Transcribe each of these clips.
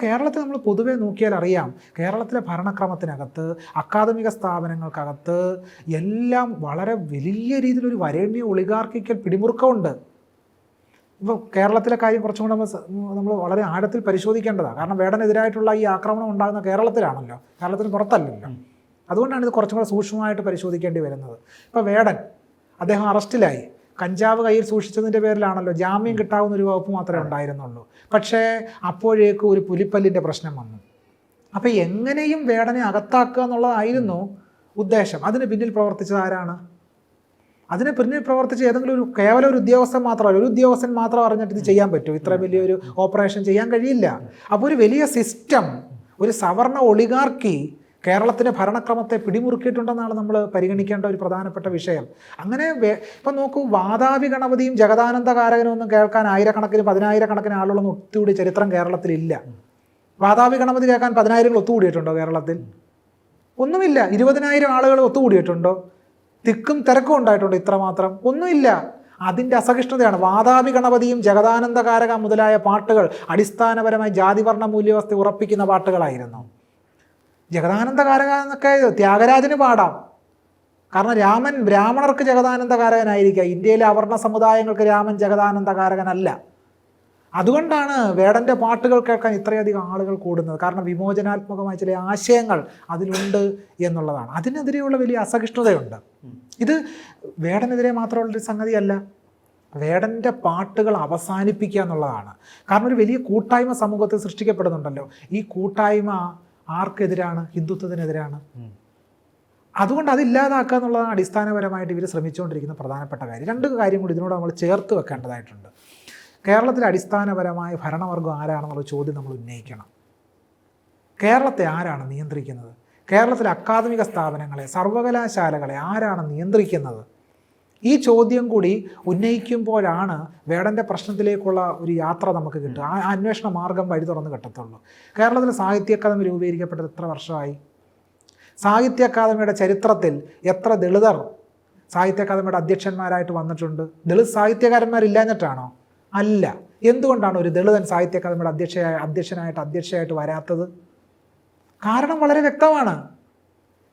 കേരളത്തിൽ നമ്മൾ പൊതുവെ നോക്കിയാൽ അറിയാം, കേരളത്തിലെ ഭരണക്രമത്തിനകത്ത് അക്കാദമിക സ്ഥാപനങ്ങൾക്കകത്ത് എല്ലാം വളരെ വലിയ രീതിയിലൊരു വരേണ്യ ഒളിഗാർക്കിക്കൽ പിടിമുറുക്കമുണ്ട്. ഇപ്പോൾ കേരളത്തിലെ കാര്യം കുറച്ചും കൂടെ നമ്മൾ വളരെ ആഴത്തിൽ പരിശോധിക്കേണ്ടതാണ്. കാരണം വേടനെതിരായിട്ടുള്ള ഈ ആക്രമണം ഉണ്ടാകുന്ന കേരളത്തിലാണല്ലോ, കേരളത്തിന് പുറത്തല്ലല്ലോ. അതുകൊണ്ടാണ് ഇത് കുറച്ചും കൂടെ സൂക്ഷ്മമായിട്ട് പരിശോധിക്കേണ്ടി വരുന്നത്. ഇപ്പോൾ വേടൻ അദ്ദേഹം അറസ്റ്റിലായി, കഞ്ചാവ് കയ്യിൽ സൂക്ഷിച്ചതിൻ്റെ പേരിലാണല്ലോ, ജാമ്യം കിട്ടാവുന്ന ഒരു വകുപ്പ് മാത്രമേ ഉണ്ടായിരുന്നുള്ളൂ. പക്ഷേ അപ്പോഴേക്കും ഒരു പുലിപ്പല്ലിൻ്റെ പ്രശ്നം വന്നു. അപ്പോൾ എങ്ങനെയും വേടനെ അകത്താക്കുക എന്നുള്ളതായിരുന്നു ഉദ്ദേശം. അതിന് പിന്നിൽ പ്രവർത്തിച്ചത് ആരാണ്? അതിന് പിന്നിൽ പ്രവർത്തിച്ച് ഏതെങ്കിലും കേവലം ഒരു ഉദ്യോഗസ്ഥൻ മാത്രമല്ല, ഒരു ഉദ്യോഗസ്ഥൻ മാത്രം അറിഞ്ഞിട്ട് ഇത് ചെയ്യാൻ പറ്റുമോ? ഇത്ര വലിയൊരു ഓപ്പറേഷൻ ചെയ്യാൻ കഴിയില്ല. അപ്പോൾ ഒരു വലിയ സിസ്റ്റം, ഒരു സവർണ ഒളിഗാർക്കി കേരളത്തിൻ്റെ ഭരണക്രമത്തെ പിടിമുറുക്കിയിട്ടുണ്ടെന്നാണ് നമ്മൾ പരിഗണിക്കേണ്ട ഒരു പ്രധാനപ്പെട്ട വിഷയം. അങ്ങനെ ഇപ്പം നോക്കൂ, വാതാപി ഗണപതിയും ജഗദാനന്ദ കാരകനും ഒന്നും കേൾക്കാൻ ആയിരക്കണക്കിന് 10,000-കണക്കിന് ആളുകളൊന്നും ഒത്തുകൂടി ചരിത്രം കേരളത്തിലില്ല. വാതാപി ഗണപതി കേൾക്കാൻ 10,000 ഒത്തുകൂടിയിട്ടുണ്ടോ കേരളത്തിൽ? ഒന്നുമില്ല. 20,000 ആളുകൾ ഒത്തുകൂടിയിട്ടുണ്ടോ? തിക്കും തിരക്കും ഉണ്ടായിട്ടുണ്ടോ ഇത്രമാത്രം? ഒന്നുമില്ല. അതിൻ്റെ അസഹിഷ്ണുതയാണ്. വാതാപി ഗണപതിയും ജഗദാനന്ദ കാരക മുതലായ പാട്ടുകൾ അടിസ്ഥാനപരമായി ജാതിവർണ്ണ മൂല്യവസ്ഥ ഉറപ്പിക്കുന്ന പാട്ടുകളായിരുന്നു. ജഗദാനന്ദ കാരക എന്നൊക്കെ ത്യാഗരാജന് പാടാം. കാരണം രാമൻ ബ്രാഹ്മണർക്ക് ജഗദാനന്ദ കാരകനായിരിക്കുക, ഇന്ത്യയിലെ അവർണ സമുദായങ്ങൾക്ക് രാമൻ ജഗദാനന്ദ കാരകനല്ല. അതുകൊണ്ടാണ് വേടൻ്റെ പാട്ടുകൾ കേൾക്കാൻ ഇത്രയധികം ആളുകൾ കൂടുന്നത്. കാരണം വിമോചനാത്മകമായ ചില ആശയങ്ങൾ അതിലുണ്ട് എന്നുള്ളതാണ്. അതിനെതിരെയുള്ള വലിയ അസഹിഷ്ണുതയുണ്ട്. ഇത് വേടനെതിരെ മാത്രമുള്ളൊരു സംഗതിയല്ല, വേടൻ്റെ പാട്ടുകൾ അവസാനിപ്പിക്കുക എന്നുള്ളതാണ്. കാരണം ഒരു വലിയ കൂട്ടായ്മ സമൂഹത്തിൽ സൃഷ്ടിക്കപ്പെടുന്നുണ്ടല്ലോ. ഈ കൂട്ടായ്മ ആർക്കെതിരാണ്? ഹിന്ദുത്വത്തിനെതിരാണ്. അതുകൊണ്ട് അതില്ലാതാക്കുക എന്നുള്ളതാണ് അടിസ്ഥാനപരമായിട്ട് ഇവർ ശ്രമിച്ചുകൊണ്ടിരിക്കുന്ന പ്രധാനപ്പെട്ട കാര്യം. രണ്ട് കാര്യം കൂടി ഇതിനോട് നമ്മൾ ചേർത്ത് വെക്കേണ്ടതായിട്ടുണ്ട്. കേരളത്തിലെ അടിസ്ഥാനപരമായ ഭരണവർഗം ആരാണെന്നുള്ള ചോദ്യം നമ്മൾ ഉന്നയിക്കണം. കേരളത്തെ ആരാണ് നിയന്ത്രിക്കുന്നത്? കേരളത്തിലെ അക്കാദമിക സ്ഥാപനങ്ങളെ, സർവകലാശാലകളെ ആരാണ് നിയന്ത്രിക്കുന്നത്? ഈ ചോദ്യം കൂടി ഉന്നയിക്കുമ്പോഴാണ് വേടൻ്റെ പ്രശ്നത്തിലേക്കുള്ള ഒരു യാത്ര നമുക്ക് കിട്ടുക. ആ അന്വേഷണ മാർഗം വഴി തുറന്ന് കിട്ടത്തുള്ളൂ. കേരളത്തിലെ സാഹിത്യ അക്കാദമി രൂപീകരിക്കപ്പെട്ടത് എത്ര വർഷമായി? സാഹിത്യ അക്കാദമിയുടെ ചരിത്രത്തിൽ എത്ര ദളിതർ സാഹിത്യ അക്കാദമിയുടെ അധ്യക്ഷന്മാരായിട്ട് വന്നിട്ടുണ്ട്? ദളിത് സാഹിത്യകാരന്മാരില്ലാഞ്ഞിട്ടാണോ? അല്ല. എന്തുകൊണ്ടാണ് ഒരു ദളിതൻ സാഹിത്യ അക്കാദമിയുടെ അധ്യക്ഷയായിട്ട് വരാത്തത്? കാരണം വളരെ വ്യക്തമാണ്.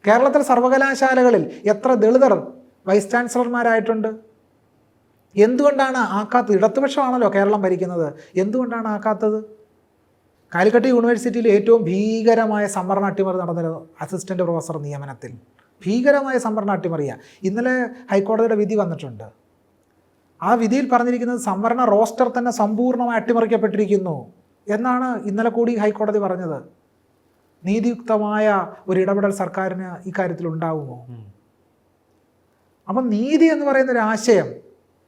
കേരളത്തിലെ സർവകലാശാലകളിൽ എത്ര ദളിതർ വൈസ് ചാൻസലർമാരായിട്ടുണ്ട്? എന്തുകൊണ്ടാണ് ആക്കാത്തത്? ഇടതുപക്ഷമാണല്ലോ കേരളം ഭരിക്കുന്നത്. എന്തുകൊണ്ടാണ് ആക്കാത്തത്? കാലിക്കറ്റ് യൂണിവേഴ്സിറ്റിയിൽ ഏറ്റവും ഭീകരമായ സംവരണ അട്ടിമറി നടന്നത് അസിസ്റ്റൻ്റ് പ്രൊഫസർ നിയമനത്തിൽ. ഭീകരമായ സംവരണ അട്ടിമറിയാണ്. ഇന്നലെ ഹൈക്കോടതിയുടെ വിധി വന്നിട്ടുണ്ട്. ആ വിധിയിൽ പറഞ്ഞിരിക്കുന്നത് സംവരണ റോസ്റ്റർ തന്നെ സമ്പൂർണ്ണമായി അട്ടിമറിക്കപ്പെട്ടിരിക്കുന്നു എന്നാണ് ഇന്നലെ കൂടി ഹൈക്കോടതി പറഞ്ഞത്. നീതിയുക്തമായ ഒരു ഇടപെടൽ സർക്കാരിന് ഇക്കാര്യത്തിൽ ഉണ്ടാവുമോ? അപ്പം നീതി എന്ന് പറയുന്ന ഒരു ആശയം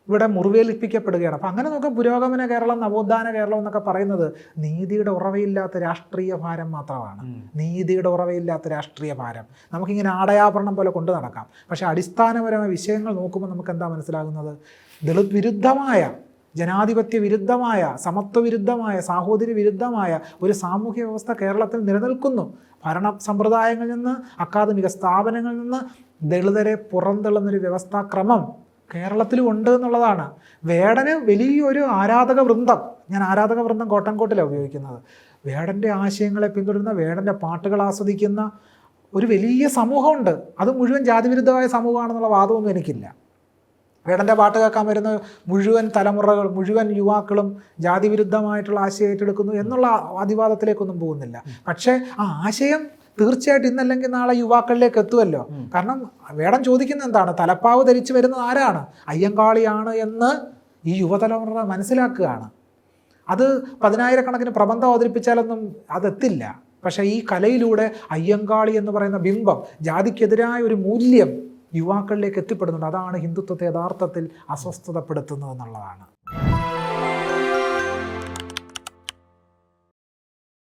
ഇവിടെ മുറിവേൽപ്പിക്കപ്പെടുകയാണ്. അപ്പം അങ്ങനെ നോക്കാം, പുരോഗമന കേരളം, നവോത്ഥാന കേരളം എന്നൊക്കെ പറയുന്നത് നീതിയുടെ ഉറവയില്ലാത്ത രാഷ്ട്രീയ ഭാരം മാത്രമാണ്. നീതിയുടെ ഉറവയില്ലാത്ത രാഷ്ട്രീയ ഭാരം നമുക്കിങ്ങനെ ആടയാഭരണം പോലെ കൊണ്ടു നടക്കാം. പക്ഷേ അടിസ്ഥാനപരമായ വിഷയങ്ങൾ നോക്കുമ്പോൾ നമുക്ക് എന്താ മനസ്സിലാകുന്നത്? ദളിത് വിരുദ്ധമായ, ജനാധിപത്യ വിരുദ്ധമായ, സമത്വ വിരുദ്ധമായ, സാഹോദര്യ വിരുദ്ധമായ ഒരു സാമൂഹ്യ വ്യവസ്ഥ കേരളത്തിൽ നിലനിൽക്കുന്നു. ഭരണ സമ്പ്രദായങ്ങളിൽ നിന്ന്, അക്കാദമിക സ്ഥാപനങ്ങളിൽ നിന്ന് ദളിതരെ പുറന്തള്ളുന്നൊരു വ്യവസ്ഥാക്രമം കേരളത്തിലും ഉണ്ട് എന്നുള്ളതാണ്. വേടന് വലിയൊരു ആരാധക വൃന്ദം, ഞാൻ ആരാധക വൃന്ദം കോട്ടൻകോട്ടിലാണ് ഉപയോഗിക്കുന്നത്, വേടൻ്റെ ആശയങ്ങളെ പിന്തുടരുന്ന, വേടൻ്റെ പാട്ടുകൾ ആസ്വദിക്കുന്ന ഒരു വലിയ സമൂഹമുണ്ട്. അത് മുഴുവൻ ജാതിവിരുദ്ധമായ സമൂഹമാണെന്നുള്ള വാദമൊന്നും എനിക്കില്ല. വേടൻ്റെ പാട്ട് കേൾക്കാൻ വരുന്ന മുഴുവൻ തലമുറകൾ, മുഴുവൻ യുവാക്കളും ജാതിവിരുദ്ധമായിട്ടുള്ള ആശയം ഏറ്റെടുക്കുന്നു എന്നുള്ള വാദിവാദത്തിലേക്കൊന്നും പോകുന്നില്ല. പക്ഷേ ആ ആശയം തീർച്ചയായിട്ടും ഇന്നല്ലെങ്കിൽ നാളെ യുവാക്കളിലേക്ക് എത്തുമല്ലോ. കാരണം വേടൻ ചോദിക്കുന്ന എന്താണ്? തലപ്പാവ് ധരിച്ചു വരുന്നത് ആരാണ്? അയ്യങ്കാളിയാണ് എന്ന് ഈ യുവതലമുറ മനസ്സിലാക്കുകയാണ്. അത് 10,000-കണക്കിന് പ്രബന്ധം അവതരിപ്പിച്ചാലൊന്നും അതെത്തില്ല. പക്ഷേ ഈ കലയിലൂടെ അയ്യങ്കാളി എന്ന് പറയുന്ന ബിംബം, ജാതിക്കെതിരായ ഒരു മൂല്യം യുവാക്കളിലേക്ക് എത്തിപ്പെടുന്നുണ്ട്. അതാണ് ഹിന്ദുത്വത്തെ യഥാർത്ഥത്തിൽ അസ്വസ്ഥതപ്പെടുത്തുന്നതെന്നുള്ളതാണ്.